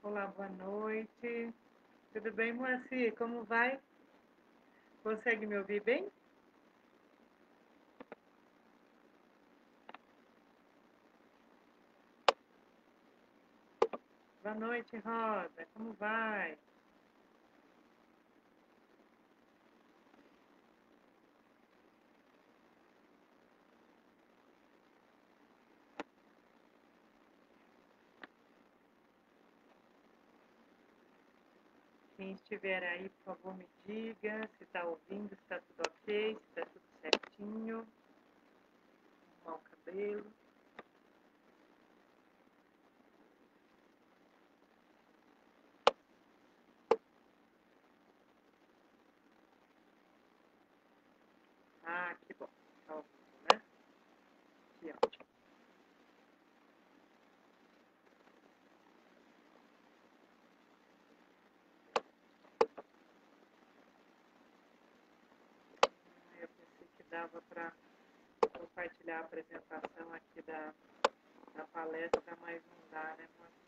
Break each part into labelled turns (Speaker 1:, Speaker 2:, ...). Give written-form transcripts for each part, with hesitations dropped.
Speaker 1: Olá, boa noite. Tudo bem, Moacir? Como vai? Consegue me ouvir bem? Boa noite, Rosa. Como vai? Quem estiver aí, por favor, me diga se está ouvindo, se está tudo ok, se está tudo certinho. Arrumar o cabelo. Ah, que bom. Tá ouvindo, né? Que ótimo. Eu pensei que dava para compartilhar a apresentação aqui da palestra, mas não dá, né, Moacir?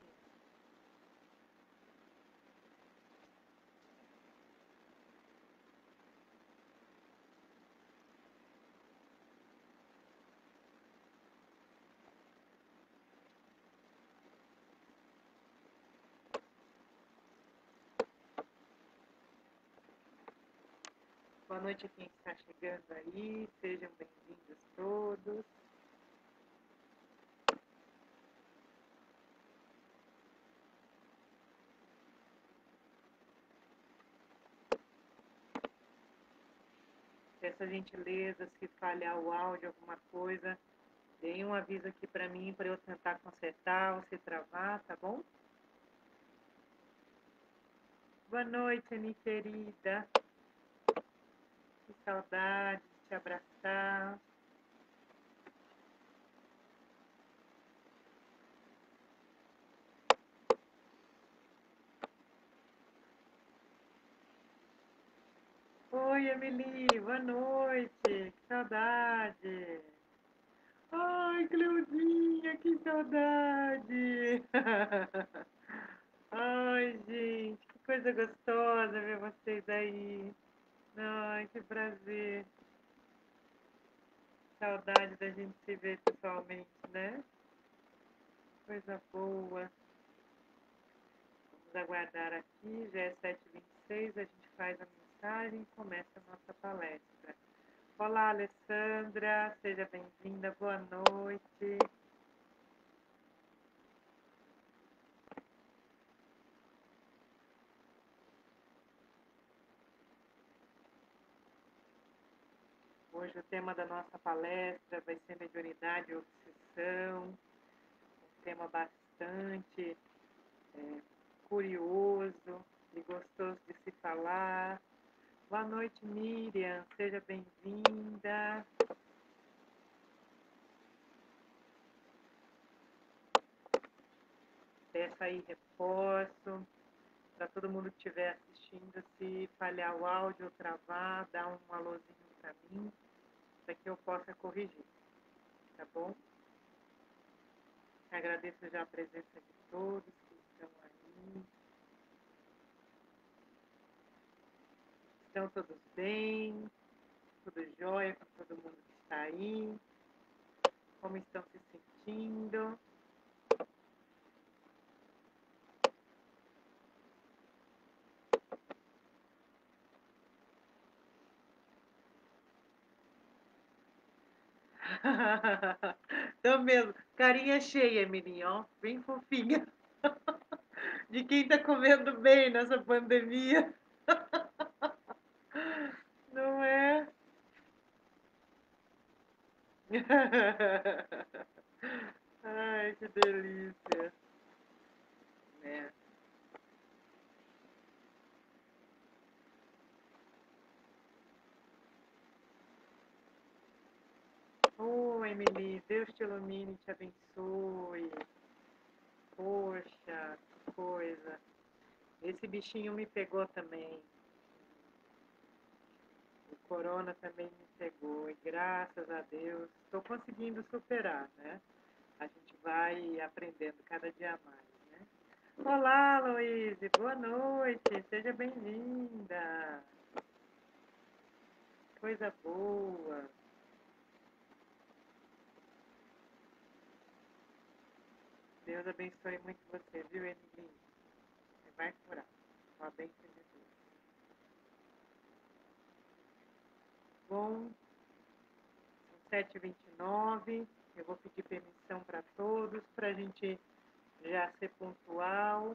Speaker 1: Boa noite a quem está chegando aí, sejam bem-vindos todos. Peço a gentileza, se falhar o áudio, alguma coisa, deem um aviso aqui para mim, para eu tentar consertar ou se travar, tá bom? Boa noite, minha querida. Que saudade de te abraçar. Oi, Emily, boa noite. Que saudade. Ai, Cleuzinha, que saudade. Ai, gente, que coisa gostosa ver vocês aí. Ai, que prazer. Saudade da gente se ver pessoalmente, né? Coisa boa. Vamos aguardar aqui, já é 7h26, a gente faz a mensagem e começa a nossa palestra. Olá, Alessandra, seja bem-vinda, boa noite. Hoje o tema da nossa palestra vai ser mediunidade e obsessão, um tema bastante curioso e gostoso de se falar. Boa noite, Miriam, seja bem-vinda. Peço aí reforço para todo mundo que estiver assistindo, se falhar o áudio ou travar, dá um alôzinho para mim, para que eu possa corrigir, tá bom? Agradeço já a presença de todos que estão aí. Estão todos bem? Tudo jóia com todo mundo que está aí? Como estão se sentindo? Então mesmo, carinha cheia, menina, ó, bem fofinha. De quem tá comendo bem nessa pandemia. Não é? Ai, que delícia. É. Oh, Emily, Deus te ilumine, te abençoe. Poxa, que coisa. Esse bichinho me pegou também. O corona também me pegou. E graças a Deus, estou conseguindo superar, né? A gente vai aprendendo cada dia mais, né? Olá, Luíse, boa noite, seja bem-vinda. Coisa boa. Deus abençoe muito você, viu, Emily? Você vai curar. Com a bênção de Deus. Bom, são 7h29. Eu vou pedir permissão para todos para a gente já ser pontual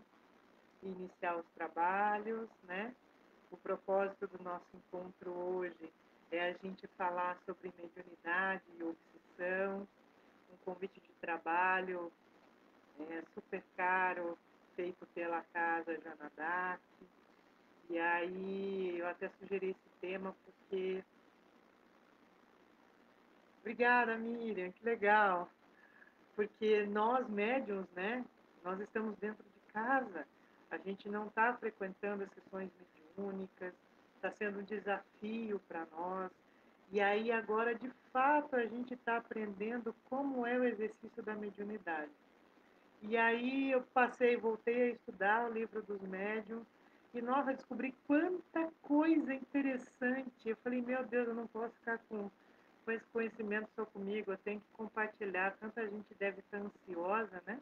Speaker 1: e iniciar os trabalhos, né? O propósito do nosso encontro hoje é a gente falar sobre mediunidade e obsessão, um convite de trabalho super caro, feito pela casa Janadak. E aí eu até sugeri esse tema porque. Obrigada, Miriam, que legal. Porque nós médiums, né? Nós estamos dentro de casa. A gente não está frequentando as sessões mediúnicas, está sendo um desafio para nós. E aí agora, de fato, a gente está aprendendo como é o exercício da mediunidade. E aí eu voltei a estudar o livro dos médiuns e, nossa, descobri quanta coisa interessante. Eu falei, meu Deus, eu não posso ficar com esse conhecimento só comigo, eu tenho que compartilhar. Tanta gente deve estar ansiosa, né?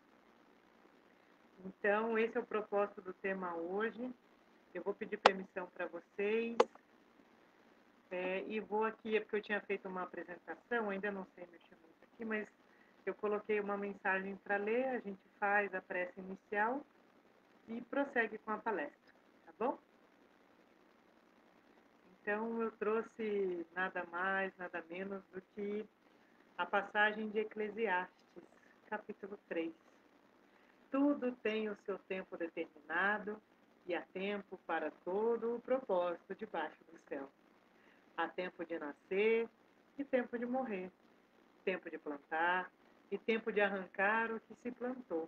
Speaker 1: Então, esse é o propósito do tema hoje. Eu vou pedir permissão para vocês. E vou aqui, é porque eu tinha feito uma apresentação, ainda não sei mexer muito aqui, mas eu coloquei uma mensagem para ler, a gente faz a prece inicial e prossegue com a palestra, tá bom? Então, eu trouxe nada mais, nada menos do que a passagem de Eclesiastes, capítulo 3. Tudo tem o seu tempo determinado e há tempo para todo o propósito debaixo do céu. Há tempo de nascer e tempo de morrer, tempo de plantar e tempo de arrancar o que se plantou,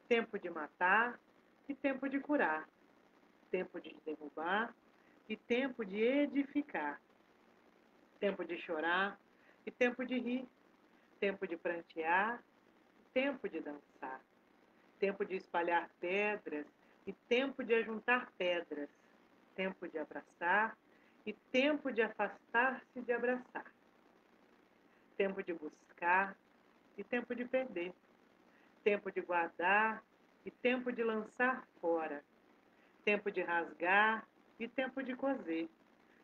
Speaker 1: tempo de matar e tempo de curar, tempo de derrubar e tempo de edificar, tempo de chorar e tempo de rir, tempo de prantear e tempo de dançar, tempo de espalhar pedras e tempo de ajuntar pedras, tempo de abraçar e tempo de afastar-se de abraçar, tempo de buscar e tempo de perder, tempo de guardar e tempo de lançar fora, tempo de rasgar e tempo de coser,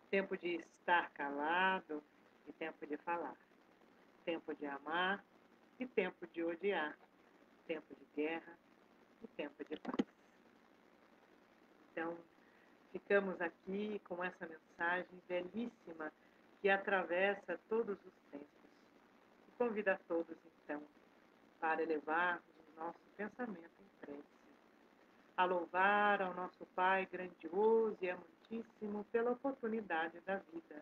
Speaker 1: tempo de estar calado e tempo de falar, tempo de amar e tempo de odiar, tempo de guerra e tempo de paz. Então, ficamos aqui com essa mensagem belíssima que atravessa todos os tempos. E convido a todos, então, para elevarmos o nosso pensamento em prece, a louvar ao nosso Pai grandioso e amantíssimo pela oportunidade da vida,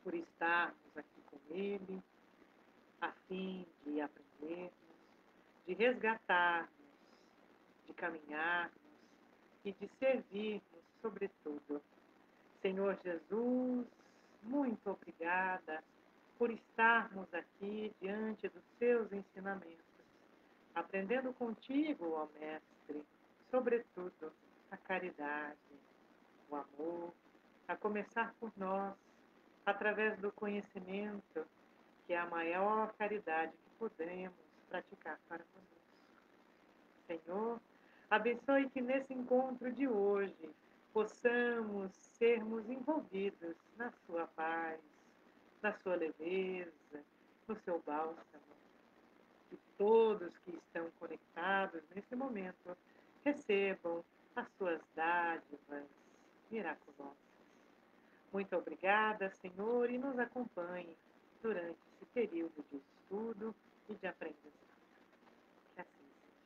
Speaker 1: por estarmos aqui com Ele, a fim de aprendermos, de resgatarmos, de caminharmos e de servirmos, sobretudo. Senhor Jesus, muito obrigada por estarmos aqui diante dos seus ensinamentos, aprendendo contigo, ó Mestre, sobretudo a caridade, o amor, a começar por nós, através do conhecimento, que é a maior caridade que podemos praticar para conosco. Senhor, abençoe que nesse encontro de hoje possamos sermos envolvidos na sua paz, na sua leveza, no seu bálsamo. Que todos que estão conectados nesse momento recebam as suas dádivas miraculosas. Muito obrigada, Senhor, e nos acompanhe durante esse período de estudo e de aprendizagem. Que assim seja.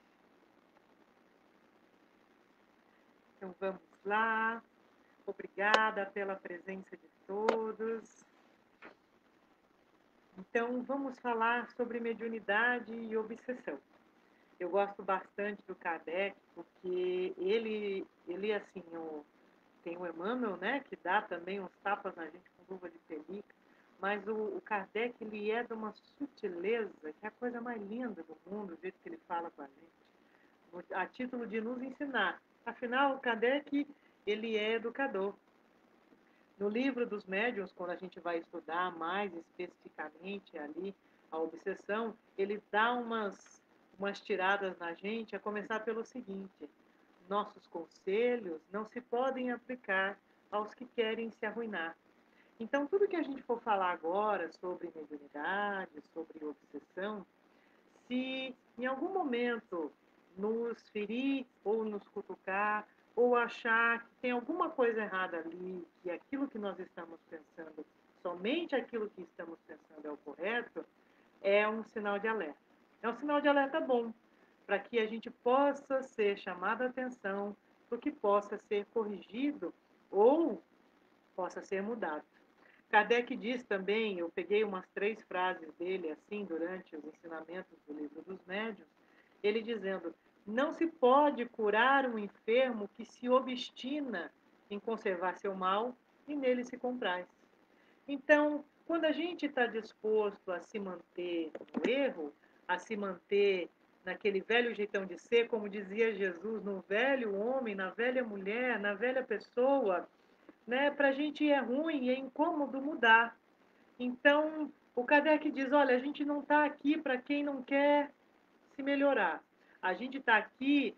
Speaker 1: Então vamos lá. Obrigada pela presença de todos. Então vamos falar sobre mediunidade e obsessão. Eu gosto bastante do Kardec, porque ele assim, tem o Emmanuel, né, que dá também uns tapas na gente com luva de pelica, mas o Kardec, ele é de uma sutileza, que é a coisa mais linda do mundo, o jeito que ele fala com a gente. a título de nos ensinar. Afinal, Kardec, ele é educador. No livro dos médiuns, quando a gente vai estudar mais especificamente ali a obsessão, ele dá umas tiradas na gente, a começar pelo seguinte: nossos conselhos não se podem aplicar aos que querem se arruinar. Então, tudo que a gente for falar agora sobre mediunidade, sobre obsessão, se em algum momento nos ferir ou nos cutucar, ou achar que tem alguma coisa errada ali, que aquilo que nós estamos pensando, somente aquilo que estamos pensando é o correto, é um sinal de alerta. É um sinal de alerta bom, para que a gente possa ser chamado a atenção, para que possa ser corrigido ou possa ser mudado. Kardec diz também, eu peguei umas 3 frases dele assim durante os ensinamentos do livro dos médiuns, ele dizendo: não se pode curar um enfermo que se obstina em conservar seu mal e nele se compraz. Então, quando a gente está disposto a se manter no erro, a se manter naquele velho jeitão de ser, como dizia Jesus, no velho homem, na velha mulher, na velha pessoa, né? Para a gente é ruim, é incômodo mudar. Então, o Kardec diz: olha, a gente não está aqui para quem não quer se melhorar. A gente está aqui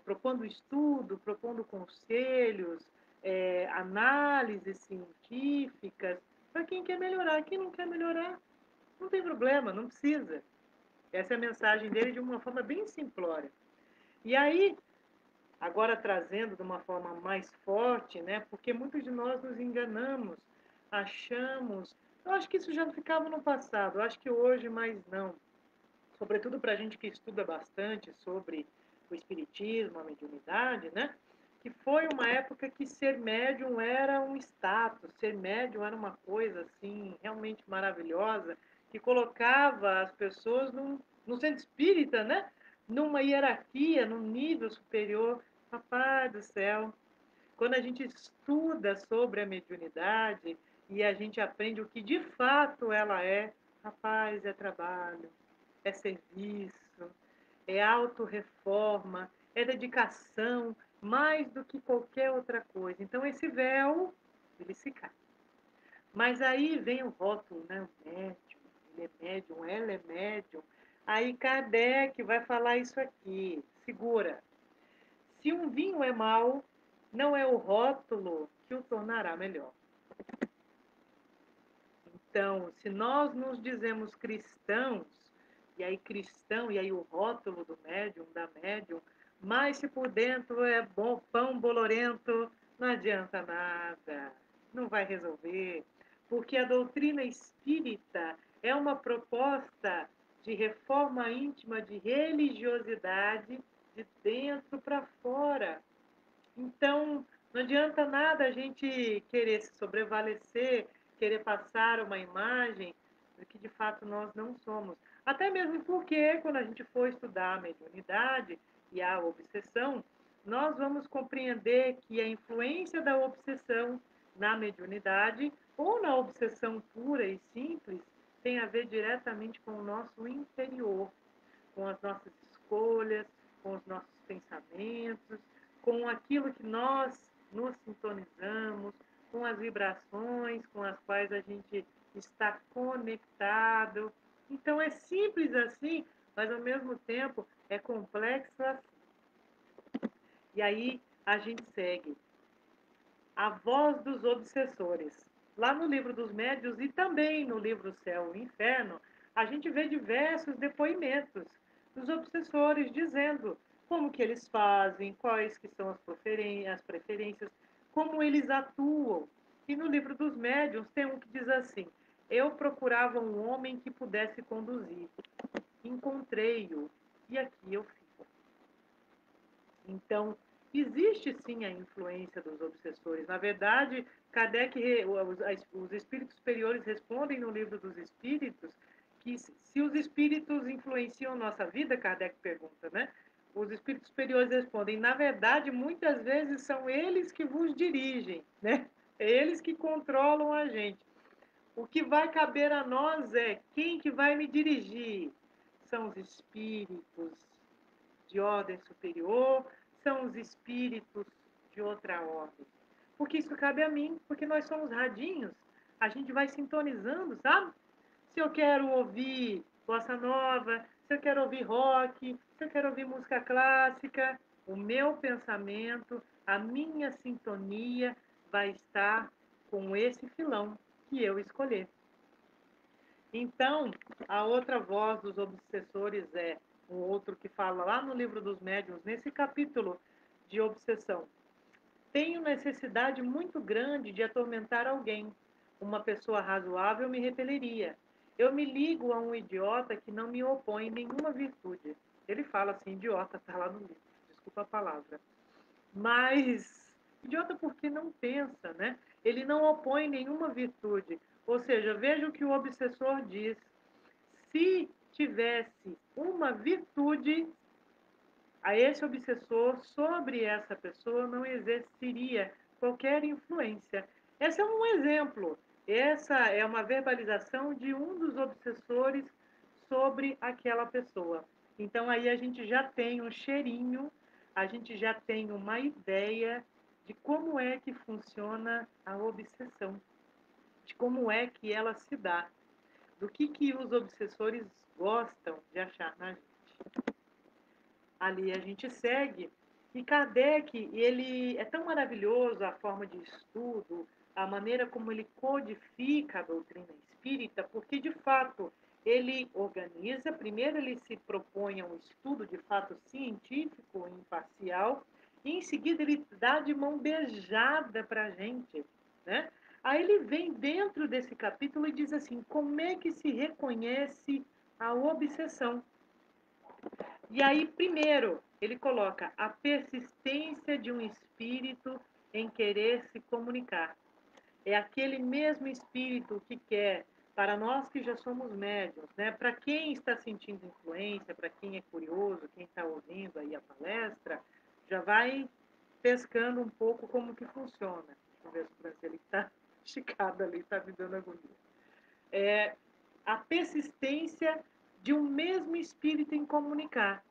Speaker 1: propondo estudo, propondo conselhos, análises científicas para quem quer melhorar. Quem não quer melhorar, não tem problema, não precisa. Essa é a mensagem dele de uma forma bem simplória. E aí, agora trazendo de uma forma mais forte, né? Porque muitos de nós nos enganamos, achamos. Eu acho que isso já ficava no passado, eu acho que hoje mais não. Sobretudo para a gente que estuda bastante sobre o espiritismo, a mediunidade, né? Que foi uma época que ser médium era um status, ser médium era uma coisa assim realmente maravilhosa, que colocava as pessoas no centro espírita, né? Numa hierarquia, num nível superior. Rapaz do céu, quando a gente estuda sobre a mediunidade e a gente aprende o que de fato ela é, rapaz, é trabalho, é serviço, é autorreforma, é dedicação, mais do que qualquer outra coisa. Então esse véu, ele se cai. Mas aí vem o rótulo, né? O médium, ele é médium, ela é médium. Aí Kardec vai falar isso aqui. Segura. Se um vinho é mau, não é o rótulo que o tornará melhor. Então, se nós nos dizemos cristãos, e aí cristão, e aí o rótulo do médium, da médium, mas se por dentro é bom, pão bolorento, não adianta nada, não vai resolver, porque a doutrina espírita é uma proposta de reforma íntima, de religiosidade, de dentro para fora. Então, não adianta nada a gente querer se sobrevalecer, querer passar uma imagem do que de fato nós não somos. Até mesmo porque, quando a gente for estudar a mediunidade e a obsessão, nós vamos compreender que a influência da obsessão na mediunidade ou na obsessão pura e simples tem a ver diretamente com o nosso interior, com as nossas escolhas, com os nossos pensamentos, com aquilo que nós nos sintonizamos, com as vibrações com as quais a gente está conectado. Então é simples assim, mas ao mesmo tempo é complexo assim. E aí a gente segue a voz dos obsessores. Lá no livro dos médios e também no livro Céu e Inferno, a gente vê diversos depoimentos dos obsessores dizendo como que eles fazem, quais que são as preferências, como eles atuam. E no livro dos médiuns tem um que diz assim: eu procurava um homem que pudesse conduzir. Encontrei-o e aqui eu fico. Então, existe sim a influência dos obsessores. Na verdade, Kardec, os espíritos superiores respondem no livro dos espíritos que se os espíritos influenciam nossa vida, Kardec pergunta, né? Os espíritos superiores respondem, na verdade, muitas vezes são eles que vos dirigem, né? É eles que controlam a gente. O que vai caber a nós é quem que vai me dirigir? São os espíritos de ordem superior, são os espíritos de outra ordem. Porque isso cabe a mim, porque nós somos radinhos, a gente vai sintonizando, sabe? Se eu quero ouvir bossa nova, se eu quero ouvir rock, se eu quero ouvir música clássica, o meu pensamento, a minha sintonia vai estar com esse filão que eu escolher. Então, a outra voz dos obsessores é o outro que fala lá no livro dos médiuns, nesse capítulo de obsessão. Tenho necessidade muito grande de atormentar alguém. Uma pessoa razoável me repeliria. Eu me ligo a um idiota que não me opõe nenhuma virtude. Ele fala assim, idiota, está lá no livro, desculpa a palavra. Mas, idiota porque não pensa, né? Ele não opõe nenhuma virtude. Ou seja, veja o que o obsessor diz. Se tivesse uma virtude, a esse obsessor sobre essa pessoa não exerceria qualquer influência. Esse é um exemplo. Essa é uma verbalização de um dos obsessores sobre aquela pessoa. Então aí a gente já tem um cheirinho, a gente já tem uma ideia de como é que funciona a obsessão, de como é que ela se dá, do que os obsessores gostam de achar na gente. Ali a gente segue. E Kardec, ele é tão maravilhoso a forma de estudo, a maneira como ele codifica a doutrina espírita, porque de fato ele organiza, primeiro ele se propõe a um estudo de fato científico, imparcial, e em seguida ele dá de mão beijada para a gente, né? Aí ele vem dentro desse capítulo e diz assim, como é que se reconhece a obsessão? E aí, primeiro, ele coloca a persistência de um espírito em querer se comunicar. É aquele mesmo espírito que quer, para nós que já somos médiuns, né? Para quem está sentindo influência, para quem é curioso, quem está ouvindo aí a palestra, já vai pescando um pouco como que funciona. Deixa eu ver se o Franceli está esticado ali, está me dando agonia. É a persistência de um mesmo espírito em comunicar.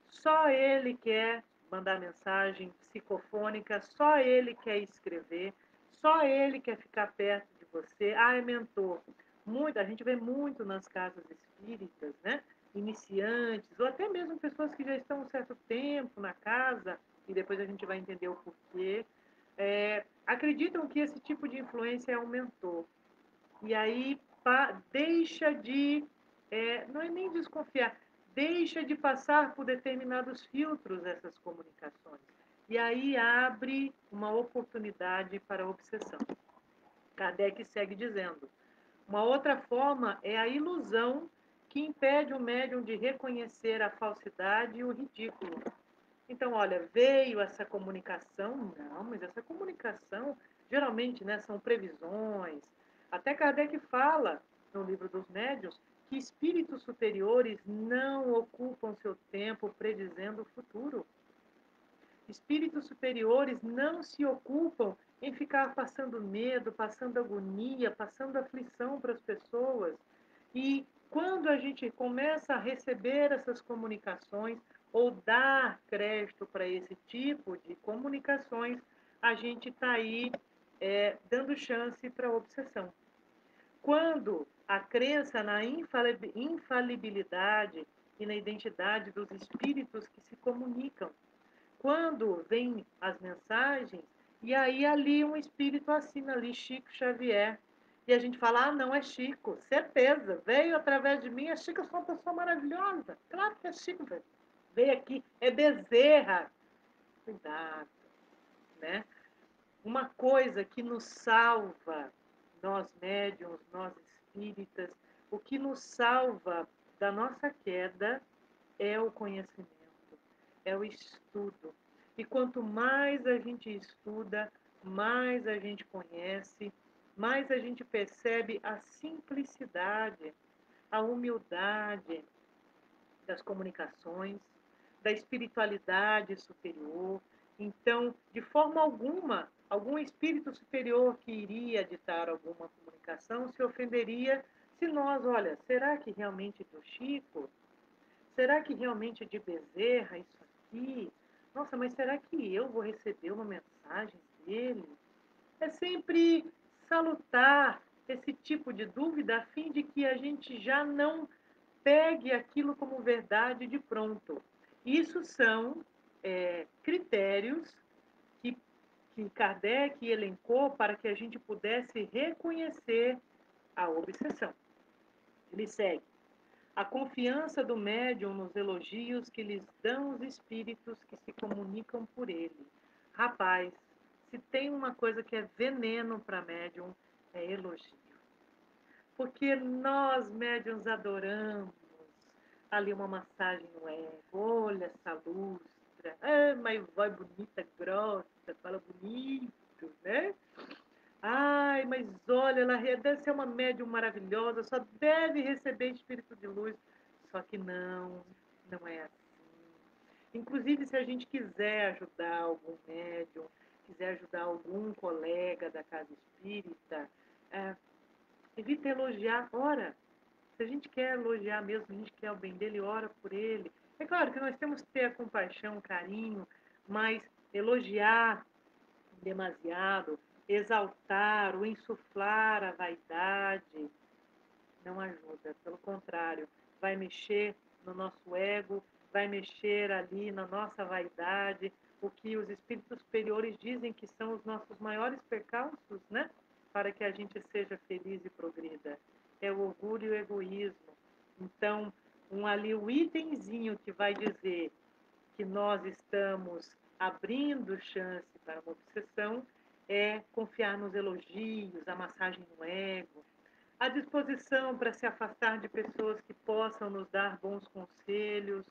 Speaker 1: Só ele quer mandar mensagem psicofônica, só ele quer escrever, só ele quer ficar perto de você. Ah, é mentor. Muito, a gente vê muito nas casas espíritas, né? Iniciantes, ou até mesmo pessoas que já estão um certo tempo na casa, e depois a gente vai entender o porquê, acreditam que esse tipo de influência é um mentor. E aí deixa de, não é nem desconfiar, deixa de passar por determinados filtros essas comunicações. E aí abre uma oportunidade para a obsessão. Kardec segue dizendo, uma outra forma é a ilusão que impede o médium de reconhecer a falsidade e o ridículo. Então, olha, veio essa comunicação, não, mas essa comunicação, geralmente, né, são previsões. Até Kardec fala, no livro dos médiuns, que espíritos superiores não ocupam seu tempo predizendo o futuro. Espíritos superiores não se ocupam em ficar passando medo, passando agonia, passando aflição para as pessoas. E quando a gente começa a receber essas comunicações ou dar crédito para esse tipo de comunicações, a gente está aí dando chance para a obsessão. Quando a crença na infalibilidade e na identidade dos espíritos que se comunicam, quando vêm as mensagens, e aí ali um espírito assina ali Chico Xavier, e a gente fala, ah, não, é Chico, certeza, veio através de mim, é Chico, eu sou uma pessoa maravilhosa, claro que é Chico, veio aqui, é Bezerra, cuidado, né? Uma coisa que nos salva, nós médiuns, nós espíritas, o que nos salva da nossa queda é o conhecimento, é o estudo. E quanto mais a gente estuda, mais a gente conhece, mais a gente percebe a simplicidade, a humildade das comunicações, da espiritualidade superior. Então, de forma alguma, algum espírito superior que iria ditar alguma comunicação se ofenderia se nós, olha, será que realmente é do Chico? Será que realmente é de Bezerra isso aqui. Nossa, mas será que eu vou receber uma mensagem dele? É sempre salutar esse tipo de dúvida a fim de que a gente já não pegue aquilo como verdade de pronto. Isso são critérios que, que Kardec elencou para que a gente pudesse reconhecer a obsessão. Ele segue. A confiança do médium nos elogios que lhes dão os espíritos que se comunicam por ele. Rapaz, se tem uma coisa que é veneno para médium, é elogio. Porque nós, médiums, adoramos ali uma massagem no ego. Olha essa lustra. Ah, mas voz bonita, grossa, fala bonito, né? Ai, mas olha, ela deve ser uma médium maravilhosa, só deve receber espírito de luz. Só que não, não é assim. Inclusive, se a gente quiser ajudar algum médium, quiser ajudar algum colega da casa espírita, é, evita elogiar, ora. Se a gente quer elogiar mesmo, a gente quer o bem dele, ora por ele. É claro que nós temos que ter a compaixão, o carinho, mas elogiar demasiado, exaltar ou insuflar a vaidade não ajuda. Pelo contrário, vai mexer no nosso ego, vai mexer ali na nossa vaidade, o que os espíritos superiores dizem que são os nossos maiores percalços, né? Para que a gente seja feliz e progrida. É o orgulho e o egoísmo. Então, ali o itemzinho que vai dizer que nós estamos abrindo chance para uma obsessão é confiar nos elogios, a massagem no ego, a disposição para se afastar de pessoas que possam nos dar bons conselhos.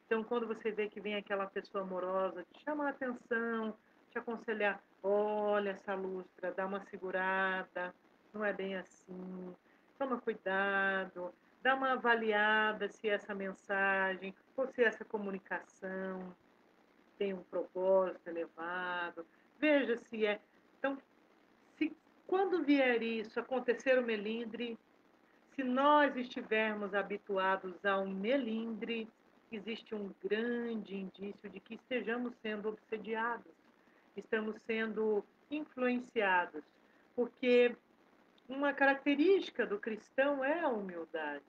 Speaker 1: Então, quando você vê que vem aquela pessoa amorosa te chamar a atenção, te aconselhar, olha essa lustra, dá uma segurada, não é bem assim, toma cuidado, dá uma avaliada se essa mensagem ou se essa comunicação tem um propósito elevado, veja se é. Então, se quando vier isso, acontecer o melindre, se nós estivermos habituados ao melindre, existe um grande indício de que estejamos sendo obsediados, estamos sendo influenciados, porque uma característica do cristão é a humildade.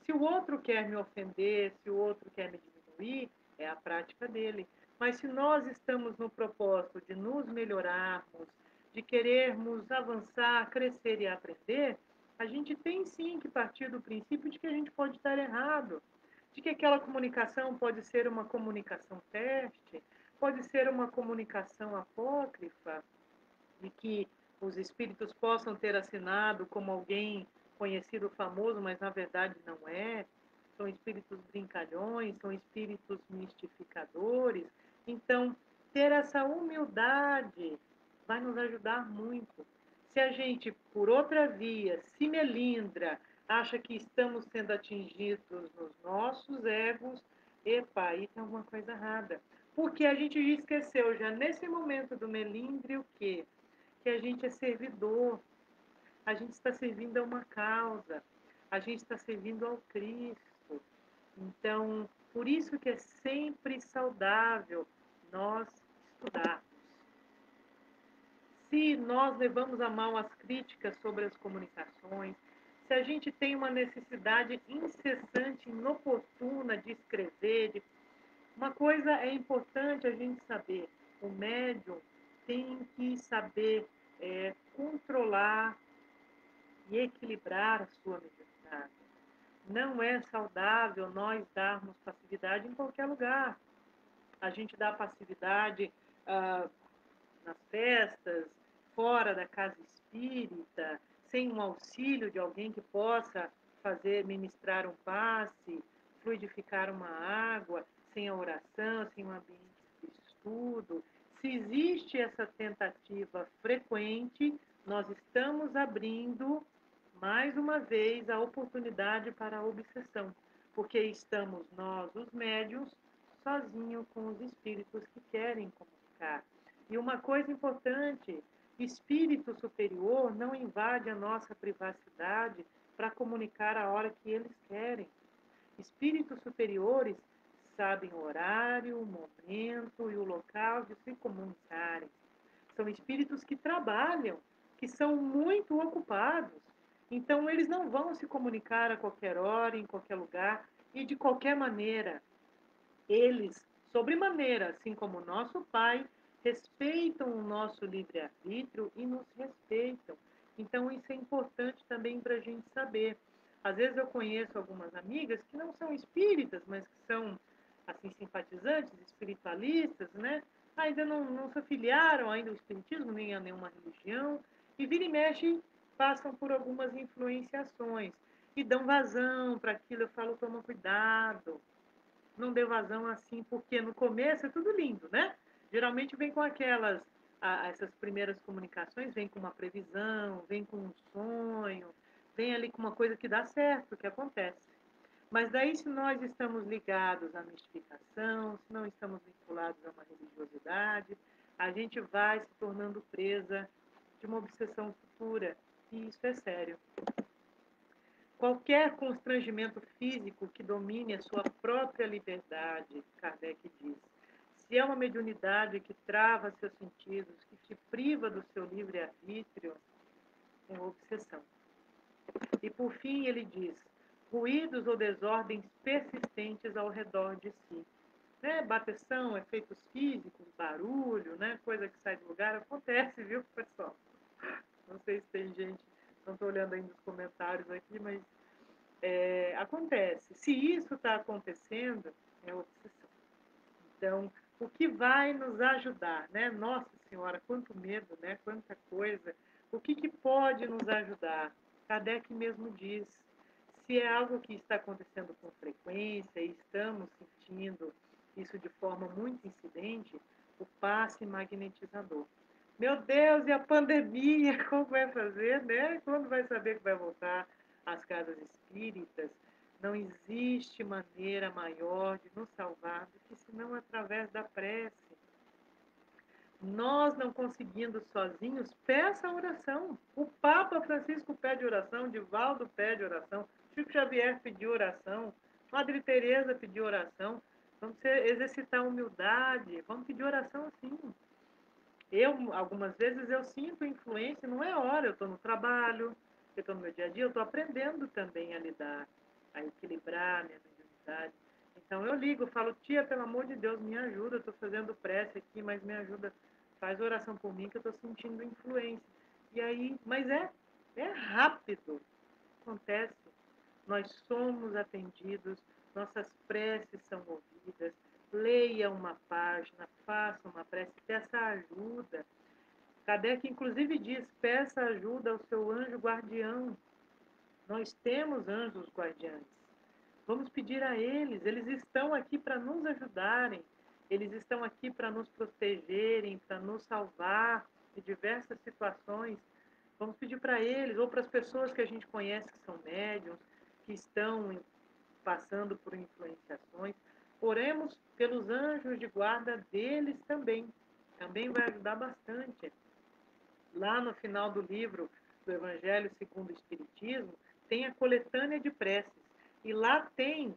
Speaker 1: Se o outro quer me ofender, se o outro quer me diminuir, é a prática dele. Mas se nós estamos no propósito de nos melhorarmos, de querermos avançar, crescer e aprender, a gente tem sim que partir do princípio de que a gente pode estar errado, de que aquela comunicação pode ser uma comunicação teste, pode ser uma comunicação apócrifa, de que os espíritos possam ter assinado como alguém conhecido, famoso, mas na verdade não é. São espíritos brincalhões, são espíritos mistificadores. Então, ter essa humildade vai nos ajudar muito. Se a gente, por outra via, se melindra, acha que estamos sendo atingidos nos nossos egos, epa, aí tem alguma coisa errada. Porque a gente já esqueceu, já nesse momento do melindre, o quê? Que a gente é servidor, a gente está servindo a uma causa, a gente está servindo ao Cristo. Então, por isso que é sempre saudável nós estudarmos. Se nós levamos a mal as críticas sobre as comunicações, se a gente tem uma necessidade incessante, inoportuna de escrever, uma coisa é importante a gente saber: o médium tem que saber controlar e equilibrar a sua mediunidade. Não é saudável nós darmos passividade em qualquer lugar. A gente dá passividade ah, nas festas, fora da casa espírita, sem um auxílio de alguém que possa fazer, ministrar um passe, fluidificar uma água, sem a oração, sem um ambiente de estudo. Se existe essa tentativa frequente, nós estamos abrindo mais uma vez a oportunidade para a obsessão, porque estamos nós, os médiuns, sozinhos com os espíritos que querem comunicar. E uma coisa importante: espírito superior não invade a nossa privacidade para comunicar a hora que eles querem. Espíritos superiores sabem o horário, o momento e o local de se comunicarem. São espíritos que trabalham, que são muito ocupados. Então, eles não vão se comunicar a qualquer hora, em qualquer lugar e de qualquer maneira. Eles, sobremaneira, assim como o nosso Pai, respeitam o nosso livre-arbítrio e nos respeitam. Então, isso é importante também para a gente saber. Às vezes eu conheço algumas amigas que não são espíritas, mas que são assim simpatizantes, espiritualistas, né? Ainda não se afiliaram ainda ao espiritismo, nem a nenhuma religião, e vira e mexe passam por algumas influenciações e dão vazão para aquilo. Eu falo, toma cuidado, não dê vazão assim, porque no começo é tudo lindo, né? Geralmente vem com essas primeiras comunicações, vem com uma previsão, vem com um sonho, vem ali com uma coisa que dá certo, que acontece. Mas daí, se nós estamos ligados à mistificação, se não estamos vinculados a uma religiosidade, a gente vai se tornando presa de uma obsessão futura. E isso é sério. Qualquer constrangimento físico que domine a sua própria liberdade, Kardec diz. Se é uma mediunidade que trava seus sentidos, que te priva do seu livre-arbítrio, é obsessão. E por fim ele diz, ruídos ou desordens persistentes ao redor de si. Né? Bateção, efeitos físicos, barulho, né? Coisa que sai do lugar, acontece, viu, pessoal? Não sei se tem gente, não estou olhando ainda os comentários aqui, mas acontece. Se isso está acontecendo, é obsessão. Então, o que vai nos ajudar, né? Nossa Senhora, quanto medo, né? Quanta coisa. O que pode nos ajudar? Kardec mesmo diz, se é algo que está acontecendo com frequência e estamos sentindo isso de forma muito incidente, o passe magnetizador. Meu Deus, e a pandemia? Como vai fazer, né? Quando vai saber que vai voltar às casas espíritas? Não existe maneira maior de nos salvar do que senão através da prece. Nós não conseguindo sozinhos, peça a oração. O Papa Francisco pede oração, Divaldo pede oração, Chico Xavier pediu oração, Madre Teresa pediu oração. Vamos exercitar a humildade, vamos pedir oração sim. Algumas vezes, eu sinto influência, não é hora, eu estou no trabalho, eu estou no meu dia a dia, eu estou aprendendo também a lidar, a equilibrar minha mediunidade. Então eu ligo, eu falo, tia, pelo amor de Deus, me ajuda, eu estou fazendo prece aqui, mas me ajuda, faz oração por mim que eu estou sentindo influência. E aí, mas é rápido, acontece. Nós somos atendidos, nossas preces são ouvidas. Leia uma página, faça uma prece, peça ajuda. Kardec, inclusive, diz: peça ajuda ao seu anjo guardião. Nós temos anjos guardiães. Vamos pedir a eles. Eles estão aqui para nos ajudarem. Eles estão aqui para nos protegerem, para nos salvar de diversas situações. Vamos pedir para eles, ou para as pessoas que a gente conhece que são médiums, que estão passando por influenciações. Oremos pelos anjos de guarda deles também. Também vai ajudar bastante. Lá no final do livro do Evangelho segundo o Espiritismo, tem a coletânea de preces. E lá tem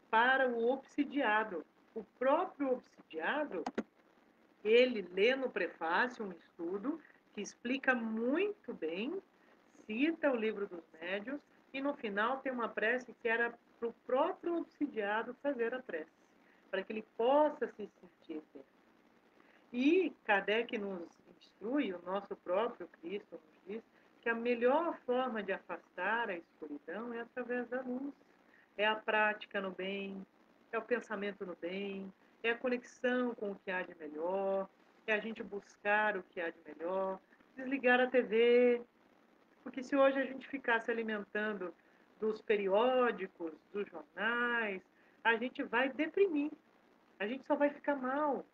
Speaker 1: para o obsidiado. O próprio obsidiado, ele lê no prefácio um estudo que explica muito bem, cita o livro dos médiuns, e no final tem uma prece que era para o próprio obsidiado fazer a prece, para que ele possa se sentir bem. E Kardec nos instrui, o nosso próprio Cristo nos diz, que a melhor forma de afastar a escuridão é através da luz. É a prática no bem, é o pensamento no bem, é a conexão com o que há de melhor, é a gente buscar o que há de melhor, desligar a TV, porque se hoje a gente ficar se alimentando dos periódicos, dos jornais, a gente vai deprimir, a gente só vai ficar mal.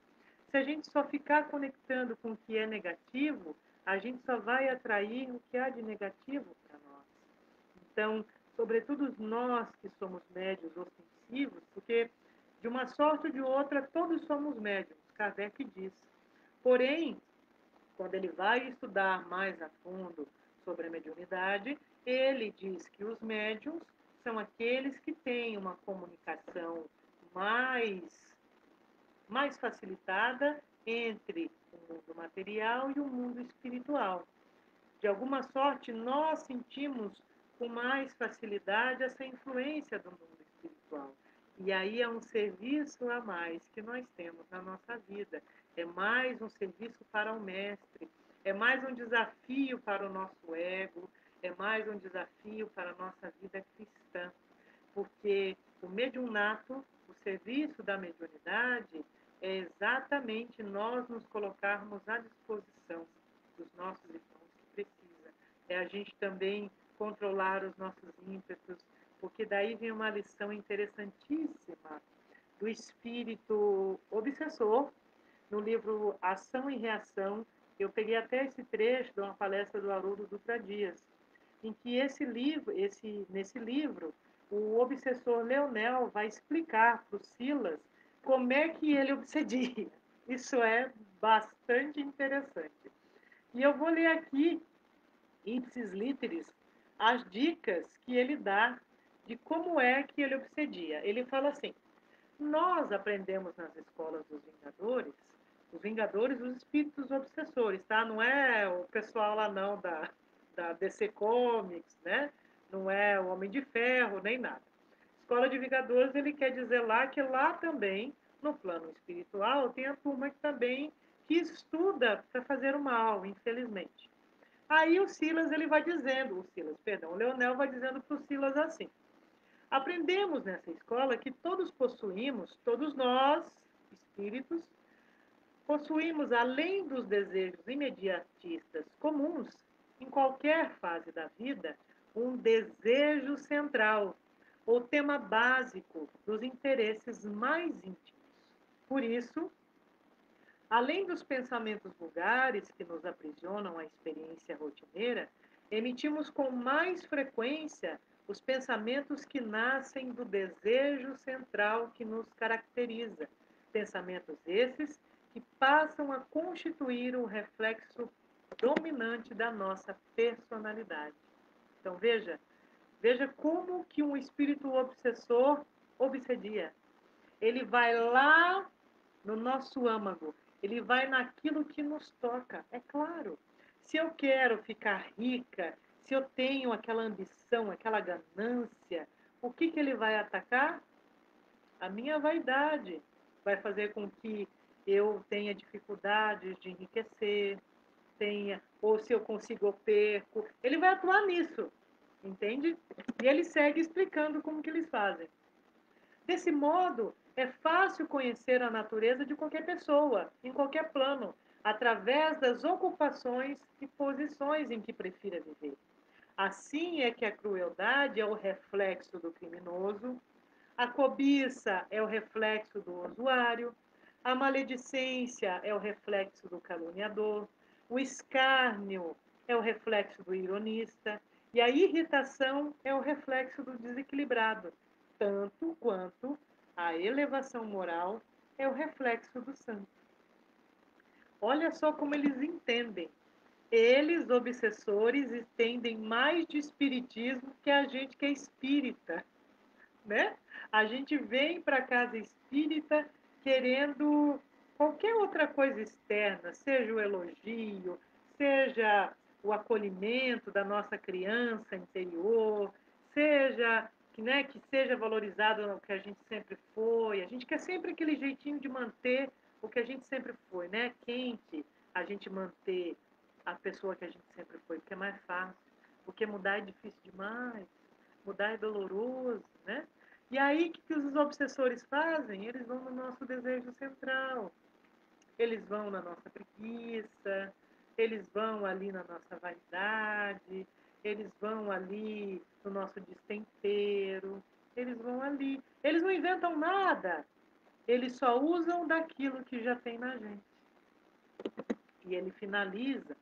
Speaker 1: Se a gente só ficar conectando com o que é negativo, a gente só vai atrair o que há de negativo para nós. Então, sobretudo nós que somos médios ostensivos, porque de uma sorte ou de outra todos somos médios, Kardec diz. Porém, quando ele vai estudar mais a fundo sobre a mediunidade, ele diz que os médiums são aqueles que têm uma comunicação mais facilitada entre o mundo material e o mundo espiritual. De alguma sorte, nós sentimos com mais facilidade essa influência do mundo espiritual. E aí é um serviço a mais que nós temos na nossa vida. É mais um serviço para o mestre, é mais um desafio para o nosso ego, é mais um desafio para a nossa vida cristã. Porque o mediunato, o serviço da mediunidade, é exatamente nós nos colocarmos à disposição dos nossos irmãos que precisam. É a gente também controlar os nossos ímpetos, porque daí vem uma lição interessantíssima do espírito obsessor, no livro Ação e Reação. Eu peguei até esse trecho de uma palestra do Haroldo Dutra Dias, em que nesse livro, o obsessor Leonel vai explicar para o Silas como é que ele obsedia. Isso é bastante interessante. E eu vou ler aqui, ipsis literis, as dicas que ele dá de como é que ele obsedia. Ele fala assim: nós aprendemos nas escolas dos Vingadores, os espíritos obsessores, tá? Não é o pessoal lá não da DC Comics, né? Não é o Homem de Ferro, nem nada. Escola de Vingadores, ele quer dizer lá que lá também, no plano espiritual, tem a turma que também que estuda para fazer o mal, infelizmente. Aí o Silas, ele vai dizendo, o Leonel vai dizendo para o Silas assim: aprendemos nessa escola que todos nós, espíritos, possuímos, além dos desejos imediatistas comuns, em qualquer fase da vida, um desejo central, ou tema básico dos interesses mais íntimos. Por isso, além dos pensamentos vulgares que nos aprisionam à experiência rotineira, emitimos com mais frequência os pensamentos que nascem do desejo central que nos caracteriza. Pensamentos esses que passam a constituir o reflexo dominante da nossa personalidade. Então veja como que um espírito obsessor obsedia. Ele vai lá no nosso âmago, ele vai naquilo que nos toca. É claro, se eu quero ficar rica, se eu tenho aquela ambição, aquela ganância, o que ele vai atacar? A minha vaidade. Vai fazer com que eu tenha dificuldades de enriquecer, ou se eu consigo, eu perco. Ele vai atuar nisso, entende? E ele segue explicando como que eles fazem. Desse modo, é fácil conhecer a natureza de qualquer pessoa, em qualquer plano, através das ocupações e posições em que prefira viver. Assim é que a crueldade é o reflexo do criminoso, a cobiça é o reflexo do usuário, a maledicência é o reflexo do caluniador, o escárnio é o reflexo do ironista e a irritação é o reflexo do desequilibrado, tanto quanto a elevação moral é o reflexo do santo. Olha só como eles entendem. Eles, obsessores, entendem mais de espiritismo que a gente que é espírita, né? A gente vem para a casa espírita querendo qualquer outra coisa externa, seja o elogio, seja o acolhimento da nossa criança interior, seja que seja valorizado o que a gente sempre foi. A gente quer sempre aquele jeitinho de manter o que a gente sempre foi, né? Quente a gente manter a pessoa que a gente sempre foi, porque é mais fácil. Porque mudar é difícil demais, mudar é doloroso, né? E aí, o que os obsessores fazem? Eles vão no nosso desejo central, eles vão na nossa preguiça, eles vão ali na nossa vaidade, eles vão ali no nosso destempero, eles vão ali. Eles não inventam nada, eles só usam daquilo que já tem na gente. E ele finaliza: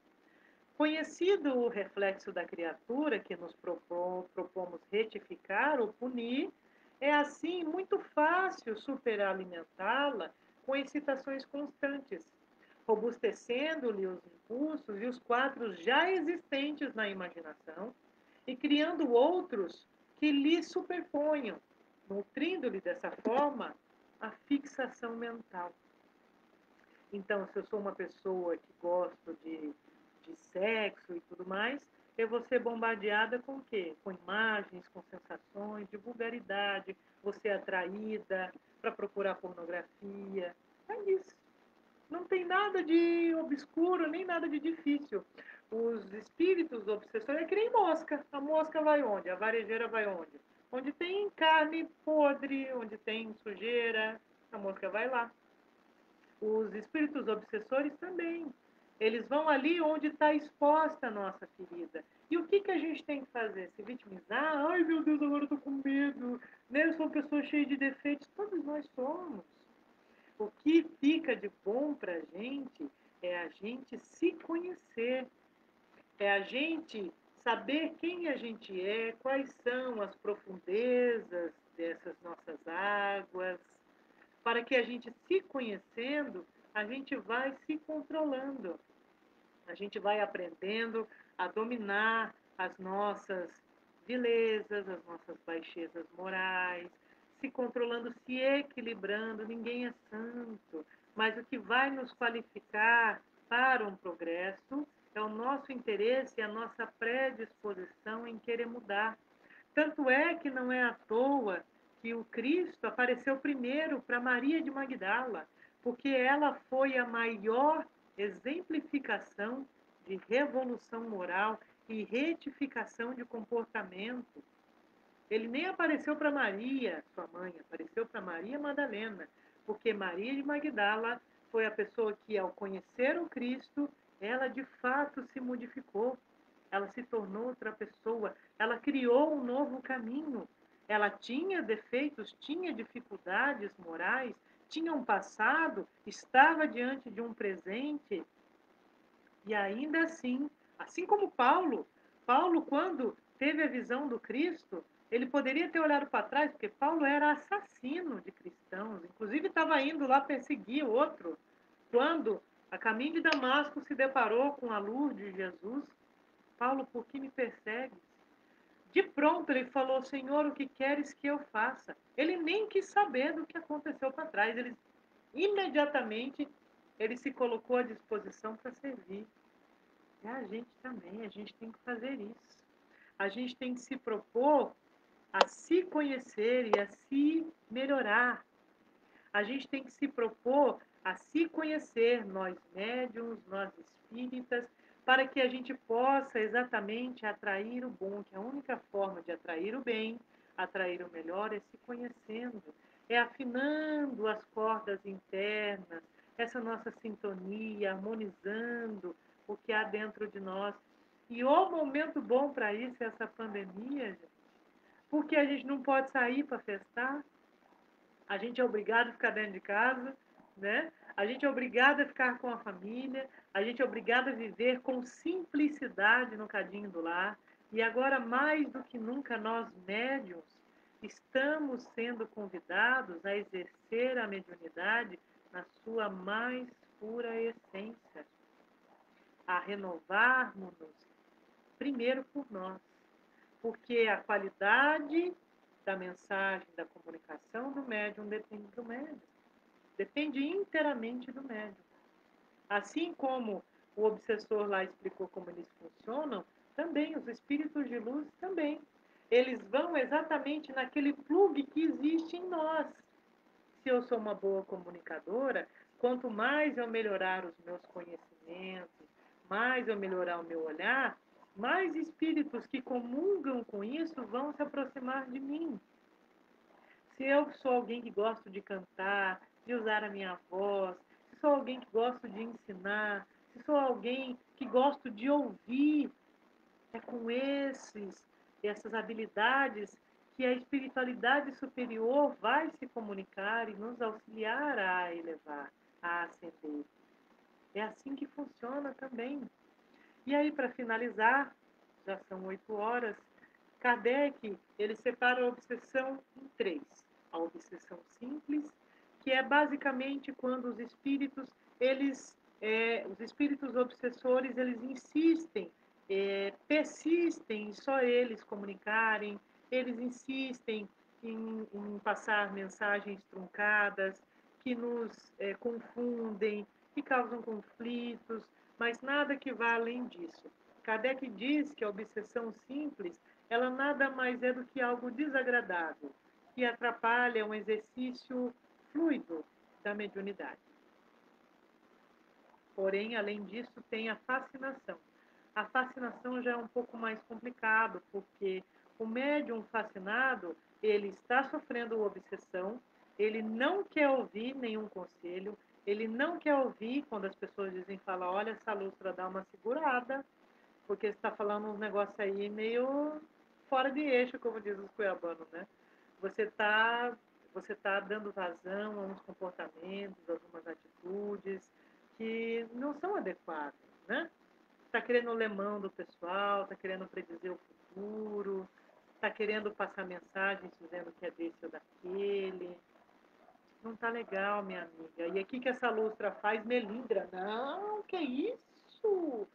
Speaker 1: conhecido o reflexo da criatura que nos propomos retificar ou punir, é assim muito fácil superalimentá-la com excitações constantes, robustecendo-lhe os impulsos e os quadros já existentes na imaginação e criando outros que lhe superponham, nutrindo-lhe dessa forma a fixação mental. Então, se eu sou uma pessoa que gosto de sexo e tudo mais, eu vou ser bombardeada com o quê? Com imagens, com sensações, de vulgaridade, vou ser atraída para procurar pornografia. É isso. Não tem nada de obscuro, nem nada de difícil. Os espíritos obsessores é que nem mosca. A mosca vai onde? A varejeira vai onde? Onde tem carne podre, onde tem sujeira, a mosca vai lá. Os espíritos obsessores também. Eles vão ali onde está exposta a nossa ferida. E o que, que a gente tem que fazer? Se vitimizar? Ai, meu Deus, agora eu estou com medo. Né? Eu sou uma pessoa cheia de defeitos. Todos nós somos. O que fica de bom para a gente é a gente se conhecer. É a gente saber quem a gente é, quais são as profundezas dessas nossas águas, para que a gente se conhecendo, a gente vai se controlando, a gente vai aprendendo a dominar as nossas vilezas, as nossas baixezas morais, se controlando, se equilibrando. Ninguém é santo, mas o que vai nos qualificar para um progresso é o nosso interesse e a nossa predisposição em querer mudar. Tanto é que não é à toa que o Cristo apareceu primeiro para Maria de Magdala, porque ela foi a maior exemplificação de revolução moral e retificação de comportamento. Ele nem apareceu para Maria, sua mãe, apareceu para Maria Madalena, porque Maria de Magdala foi a pessoa que, ao conhecer o Cristo, ela de fato se modificou, ela se tornou outra pessoa, ela criou um novo caminho. Ela tinha defeitos, tinha dificuldades morais, tinha um passado, estava diante de um presente, e ainda assim como Paulo, quando teve a visão do Cristo, ele poderia ter olhado para trás, porque Paulo era assassino de cristãos, inclusive estava indo lá perseguir outro, quando, a caminho de Damasco, se deparou com a luz de Jesus. Paulo, por que me persegues? De pronto ele falou, Senhor, o que queres que eu faça? Ele nem quis saber do que aconteceu para trás, imediatamente ele se colocou à disposição para servir. É a gente também, a gente tem que fazer isso. A gente tem que se propor a se conhecer e a se melhorar. A gente tem que se propor a se conhecer, nós médiums, nós espíritas, para que a gente possa exatamente atrair o bom, que a única forma de atrair o bem, atrair o melhor, é se conhecendo, é afinando as cordas internas, essa nossa sintonia, harmonizando o que há dentro de nós. E o momento bom para isso é essa pandemia, gente, porque a gente não pode sair para festar, a gente é obrigado a ficar dentro de casa, né? A gente é obrigado a ficar com a família, a gente é obrigado a viver com simplicidade no cadinho do lar. E agora, mais do que nunca, nós médiums estamos sendo convidados a exercer a mediunidade na sua mais pura essência, a renovarmos-nos primeiro por nós, porque a qualidade da mensagem, da comunicação do médium depende do médium, depende inteiramente do médium. Assim como o obsessor lá explicou como eles funcionam, também os espíritos de luz também. Eles vão exatamente naquele plug que existe em nós. Se eu sou uma boa comunicadora, quanto mais eu melhorar os meus conhecimentos, mais eu melhorar o meu olhar, mais espíritos que comungam com isso vão se aproximar de mim. Se eu sou alguém que gosto de cantar, de usar a minha voz, se sou alguém que gosto de ensinar, se sou alguém que gosto de ouvir, é com essas habilidades que a espiritualidade superior vai se comunicar e nos auxiliar a elevar, a ascender. É assim que funciona também. E aí, para finalizar, já são 8 horas, Kardec, ele separa a obsessão em três. A obsessão simples, que é basicamente quando os espíritos obsessores, eles insistem, persistem em só eles comunicarem, eles insistem em passar mensagens truncadas, que nos confundem, que causam conflitos, mas nada que vá além disso. Kardec diz que a obsessão simples, ela nada mais é do que algo desagradável, que atrapalha um exercício fluido da mediunidade. Porém, além disso, tem a fascinação. A fascinação já é um pouco mais complicado, porque o médium fascinado, ele está sofrendo obsessão, ele não quer ouvir nenhum conselho, ele não quer ouvir quando as pessoas dizem, fala, olha, essa lustra dá uma segurada, porque você está falando uns negócios aí meio fora de eixo, como diz os cuiabanos, né? Você tá dando vazão a uns comportamentos, a algumas atitudes que não são adequadas, né? Está querendo o lemão do pessoal, está querendo predizer o futuro, está querendo passar mensagens dizendo que é desse ou daquele. Não está legal, minha amiga. E aqui que essa lustra faz melindra. Não, que isso?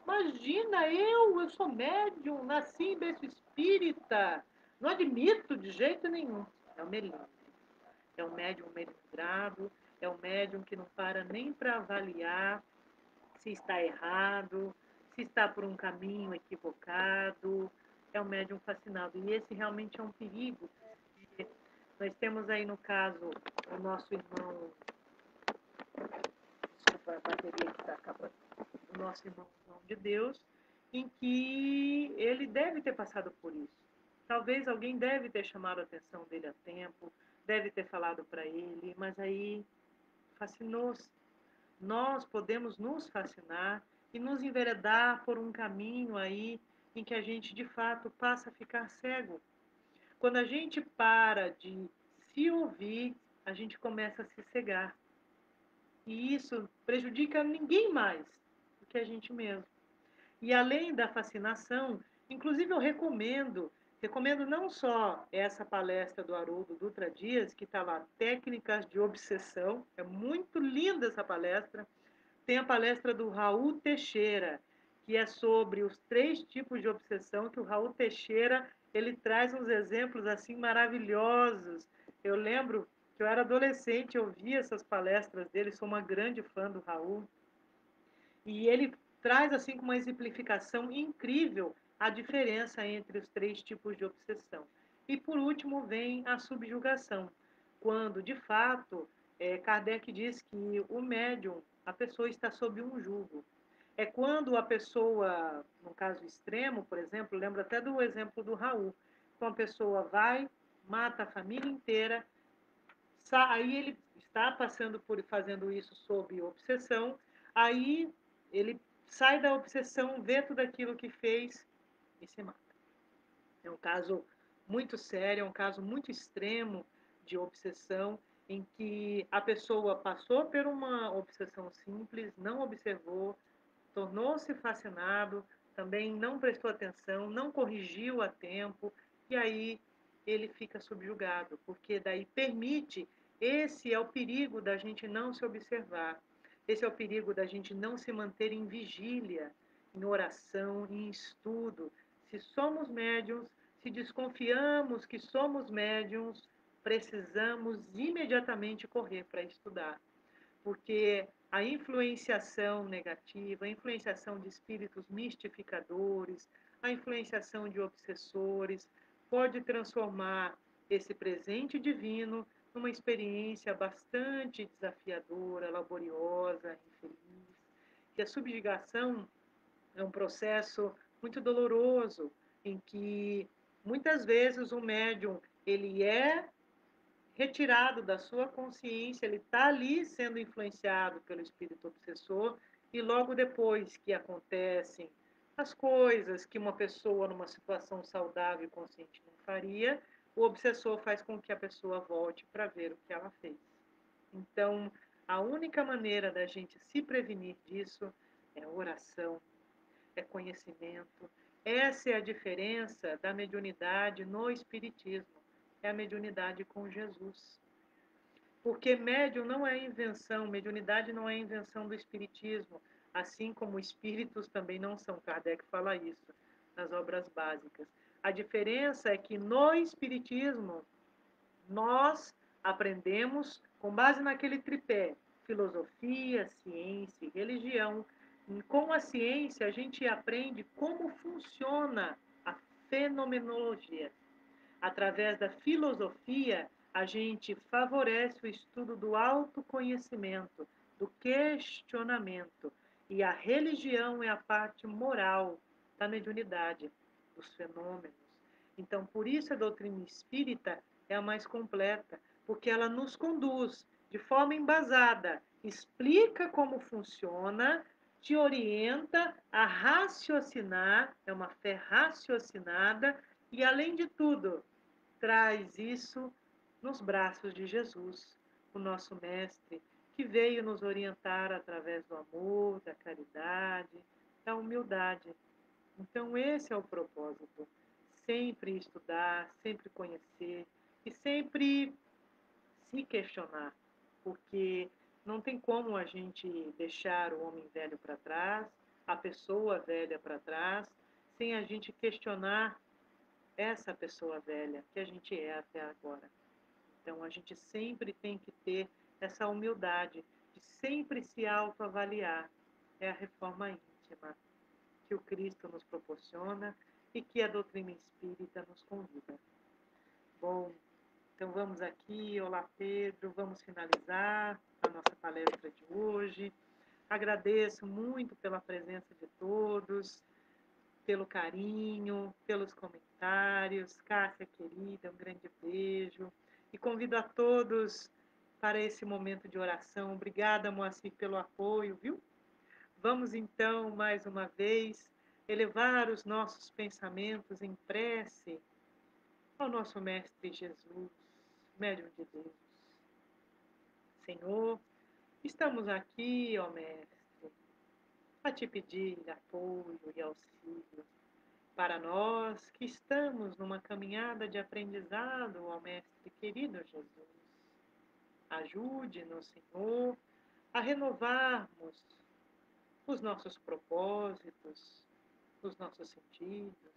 Speaker 1: Imagina, eu sou médium, nasci em berço espírita. Não admito de jeito nenhum. É o melindre. É o médium melindrado, é o médium que não para nem para avaliar se está errado, se está por um caminho equivocado. É um médium fascinado. E esse realmente é um perigo. Nós temos aí no caso o nosso irmão, desculpa, a bateria que está acabando, o nosso irmão João de Deus, em que ele deve ter passado por isso. Talvez alguém deve ter chamado a atenção dele a tempo, deve ter falado para ele, mas aí fascinou-se. Nós podemos nos fascinar e nos enveredar por um caminho aí em que a gente de fato passa a ficar cego. Quando a gente para de se ouvir, a gente começa a se cegar. E isso prejudica ninguém mais do que a gente mesmo. E além da fascinação, inclusive eu recomendo não só essa palestra do Haroldo Dutra Dias, que está lá, Técnicas de Obsessão, é muito linda essa palestra. Tem a palestra do Raul Teixeira, que é sobre os 3 tipos de obsessão, que o Raul Teixeira, ele traz uns exemplos assim maravilhosos. Eu lembro que eu era adolescente, eu via essas palestras dele, sou uma grande fã do Raul, e ele traz assim com uma exemplificação incrível a diferença entre os 3 tipos de obsessão. E por último vem a subjugação, quando de fato Kardec diz que o médium, a pessoa está sob um jugo. É quando a pessoa, no caso extremo, por exemplo, lembro até do exemplo do Raul, quando a pessoa vai, mata a família inteira, aí ele está passando por fazendo isso sob obsessão, aí ele sai da obsessão, vê tudo aquilo que fez e se mata. É um caso muito sério, é um caso muito extremo de obsessão, em que a pessoa passou por uma obsessão simples, não observou, tornou-se fascinado, também não prestou atenção, não corrigiu a tempo, e aí ele fica subjugado, porque daí permite, esse é o perigo da gente não se observar, esse é o perigo da gente não se manter em vigília, em oração, em estudo. Se somos médiums, se desconfiamos que somos médiums, precisamos imediatamente correr para estudar, porque a influenciação negativa, a influenciação de espíritos mistificadores, a influenciação de obsessores, pode transformar esse presente divino numa experiência bastante desafiadora, laboriosa, infeliz. E a subjugação é um processo muito doloroso, em que muitas vezes o médium ele é retirado da sua consciência, ele está ali sendo influenciado pelo espírito obsessor, e logo depois que acontecem as coisas que uma pessoa numa situação saudável e consciente não faria, o obsessor faz com que a pessoa volte para ver o que ela fez. Então, a única maneira da gente se prevenir disso é oração, é conhecimento. Essa é a diferença da mediunidade no espiritismo. É a mediunidade com Jesus. Porque médium não é invenção, mediunidade não é invenção do espiritismo, assim como espíritos também não são. Kardec fala isso nas obras básicas. A diferença é que no espiritismo Nós aprendemos com base naquele tripé: filosofia, ciência e religião. Com a ciência, a gente aprende como funciona a fenomenologia. Através da filosofia, a gente favorece o estudo do autoconhecimento, do questionamento. E a religião é a parte moral da mediunidade, dos fenômenos. Então, por isso a doutrina espírita é a mais completa, porque ela nos conduz de forma embasada, explica como funciona, te orienta a raciocinar, é uma fé raciocinada, e além de tudo, traz isso nos braços de Jesus, o nosso Mestre, que veio nos orientar através do amor, da caridade, da humildade. Então, esse é o propósito: sempre estudar, sempre conhecer e sempre se questionar, porque não tem como a gente deixar o homem velho para trás, a pessoa velha para trás, sem a gente questionar essa pessoa velha que a gente é até agora. Então, a gente sempre tem que ter essa humildade de sempre se autoavaliar. É a reforma íntima que o Cristo nos proporciona e que a doutrina espírita nos convida. Bom, então vamos aqui, olá Pedro, vamos finalizar a nossa palestra de hoje. Agradeço muito pela presença de todos, pelo carinho, pelos comentários. Cássia querida, um grande beijo. E convido a todos para esse momento de oração. Obrigada, Moacir, pelo apoio, viu? Vamos então, mais uma vez, elevar os nossos pensamentos em prece ao nosso Mestre Jesus, médium de Deus. Senhor, estamos aqui, ó Mestre, a te pedir apoio e auxílio para nós que estamos numa caminhada de aprendizado, ó Mestre querido Jesus. Ajude-nos, Senhor, a renovarmos os nossos propósitos, os nossos sentidos.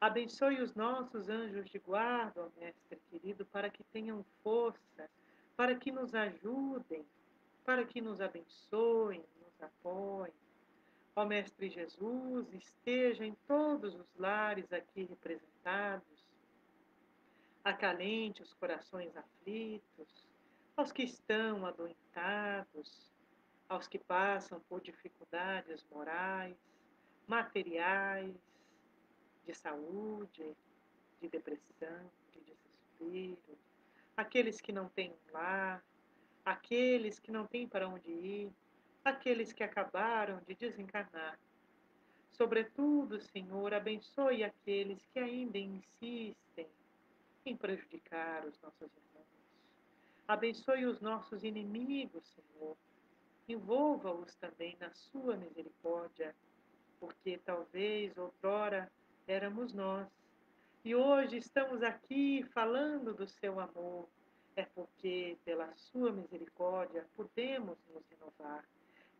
Speaker 1: Abençoe os nossos anjos de guarda, ó Mestre querido, para que tenham força, para que nos ajudem, para que nos abençoem, nos apoiem. Ó Mestre Jesus, esteja em todos os lares aqui representados, acalente os corações aflitos, aos que estão adoentados, aos que passam por dificuldades morais, materiais, de saúde, de depressão, de desespero, aqueles que não têm um lar, aqueles que não têm para onde ir, aqueles que acabaram de desencarnar. Sobretudo, Senhor, abençoe aqueles que ainda insistem em prejudicar os nossos irmãos. Abençoe os nossos inimigos, Senhor. Envolva-os também na sua misericórdia, porque talvez outrora éramos nós. E hoje estamos aqui falando do seu amor. É porque, pela sua misericórdia, podemos nos renovar.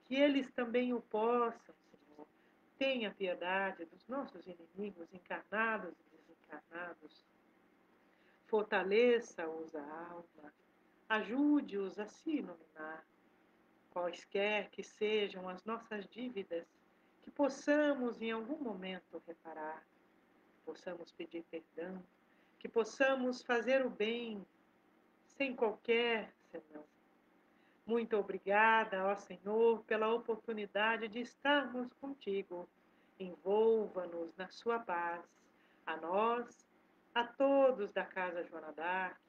Speaker 1: Que eles também o possam, Senhor. Tenha piedade dos nossos inimigos encarnados e desencarnados. Fortaleça-os a alma. Ajude-os a se iluminar. Quaisquer que sejam as nossas dívidas, que possamos em algum momento reparar, possamos pedir perdão, que possamos fazer o bem sem qualquer senão. Muito obrigada, ó Senhor, pela oportunidade de estarmos contigo. Envolva-nos na sua paz, a nós, a todos da Casa Joana d'Arc,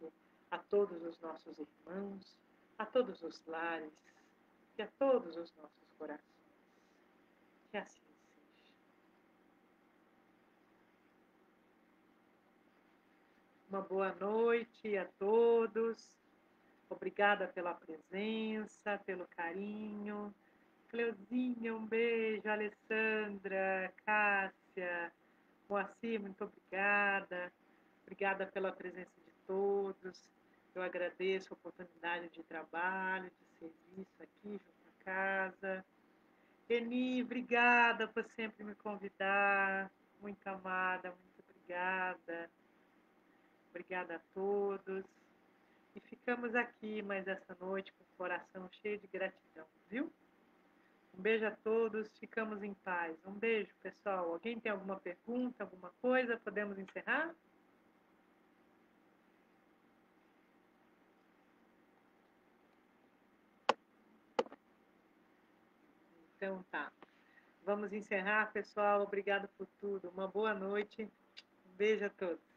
Speaker 1: a todos os nossos irmãos, a todos os lares e a todos os nossos corações. Que assim seja. Uma boa noite a todos. Obrigada pela presença, pelo carinho. Cleuzinha, um beijo. Alessandra, Cássia, Moacir, muito obrigada. Obrigada pela presença de todos. Eu agradeço a oportunidade de trabalho, de serviço aqui junto à casa. Eni, obrigada por sempre me convidar. Muito amada, muito obrigada. Obrigada a todos. E ficamos aqui mais essa noite com o coração cheio de gratidão, viu? Um beijo a todos, ficamos em paz. Um beijo, pessoal. Alguém tem alguma pergunta, alguma coisa? Podemos encerrar? Então tá. Vamos encerrar, pessoal. Obrigado por tudo. Uma boa noite. Um beijo a todos.